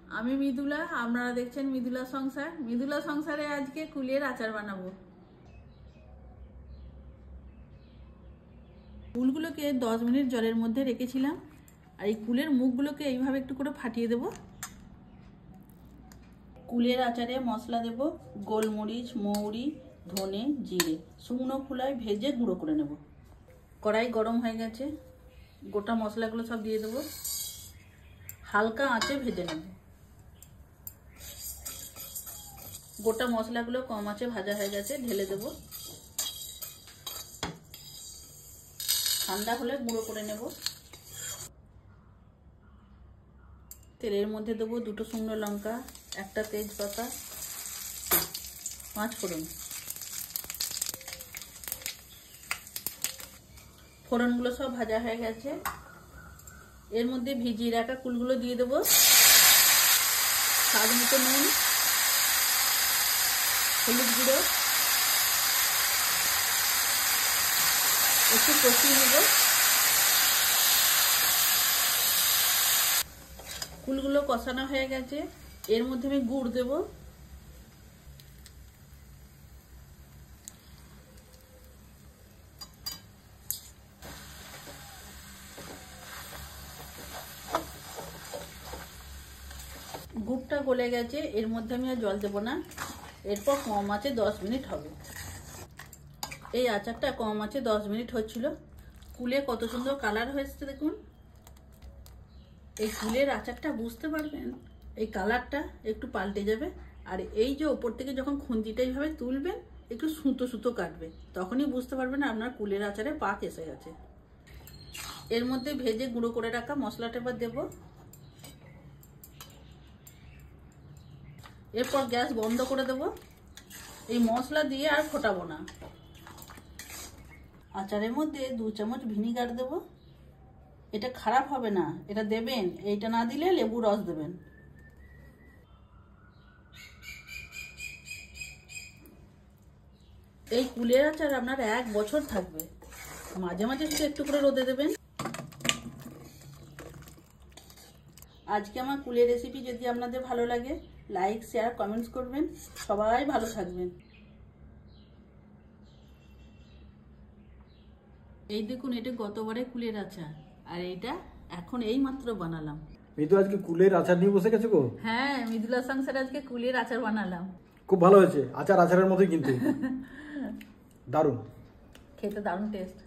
আমি মৃদুলা, আপনারা দেখছেন মৃদুলা সংসার। মৃদুলা সংসারে আজকে কুলের আচার বানাবো। কুলগুলোকে 10 মিনিট জলের মধ্যে রেখেছিলাম, আর এই কুলের মুখগুলোকে এইভাবে একটু করে ফাটিয়ে দেব। কুলের আচারে মশলা দেব গোলমরিচ, মৌরি, ধনে, জিরে শুকনো খোলায় ভেজে গুঁড়ো করে নেব। কড়াই গরম হয়ে গেছে, গোটা মশলাগুলো সব দিয়ে দেবো, হালকা আঁচে ভেজে নেব। গোটা মশলাগুলো কম আঁচে ভাজা হয়ে গেছে, ঢেলে দেব। ঠান্ডা হলে গুঁড়ো করে নেব। তেলের মধ্যে দেবো 2টো শুকনো লঙ্কা, 1টা তেজপাতা, 5 ফোড়ন। ফোড়নগুলো সব ভাজা হয়ে গেছে, এর মধ্যে ভিজিয়ে রাখা কুলগুলো দিয়ে দেবো, স্বাদ মতো নুন, হলুদ গুঁড়ো, একটু কষিয়ে নেব। কুলগুলো কষানো হয়ে গেছে, এর মধ্যে আমি গুড় দেব। গুড়টা গলে গেছে, এর মধ্যে আমি আর জল দেবো না। এরপর কম আঁচে 10 মিনিট হবে। এই আচারটা কম আঁচে 10 মিনিট হচ্ছিল। কুলে কত সুন্দর কালার হয়েছে দেখুন। এই কুলের আচারটা বুঝতে পারবেন, এই কালারটা একটু পাল্টে যাবে, আর এই যে ওপর থেকে যখন খুন্তিটা এইভাবে তুলবেন, একটু সুতো সুতো কাটবে, তখনই বুঝতে পারবেন আপনার কুলের আচারে পাক এসে গেছে। এর মধ্যে ভেজে গুঁড়ো করে রাখা মশলাটা এবার দেব। এরপর গ্যাস বন্ধ করে দেব। এই মশলা দিয়ে আর ফোটাবো না। আচারের মধ্যে 2 চামচ ভিনিগার দেব। এটা খারাপ হবে না, এটা দেবেন। এইটা না দিলে লেবু রস দেবেন। এই কুলের আচার আপনার 1 বছর থাকবে। মাঝে মাঝে শুধু একটু করে রোদে দেবেন। আজকে আমার কুলের রেসিপি যদি আপনাদের ভালো লাগে, লাইক, শেয়ার, কমেন্টস করবেন। সবাই ভালো থাকবেন। এই দেখুন, এটা গতবারে কুলের আচার, আর এইটা এখন এই মাত্র বানালাম। মৃদু আজকে কুলের আচার নিয়ে বসে গেছে গো। হ্যাঁ, মৃদুলা সংসারে আজকে কুলের আচার বানালাম। খুব ভালো হয়েছে, আচার আচারের মতোই কিন্তু দারুণ, খেতে দারুণ টেস্ট।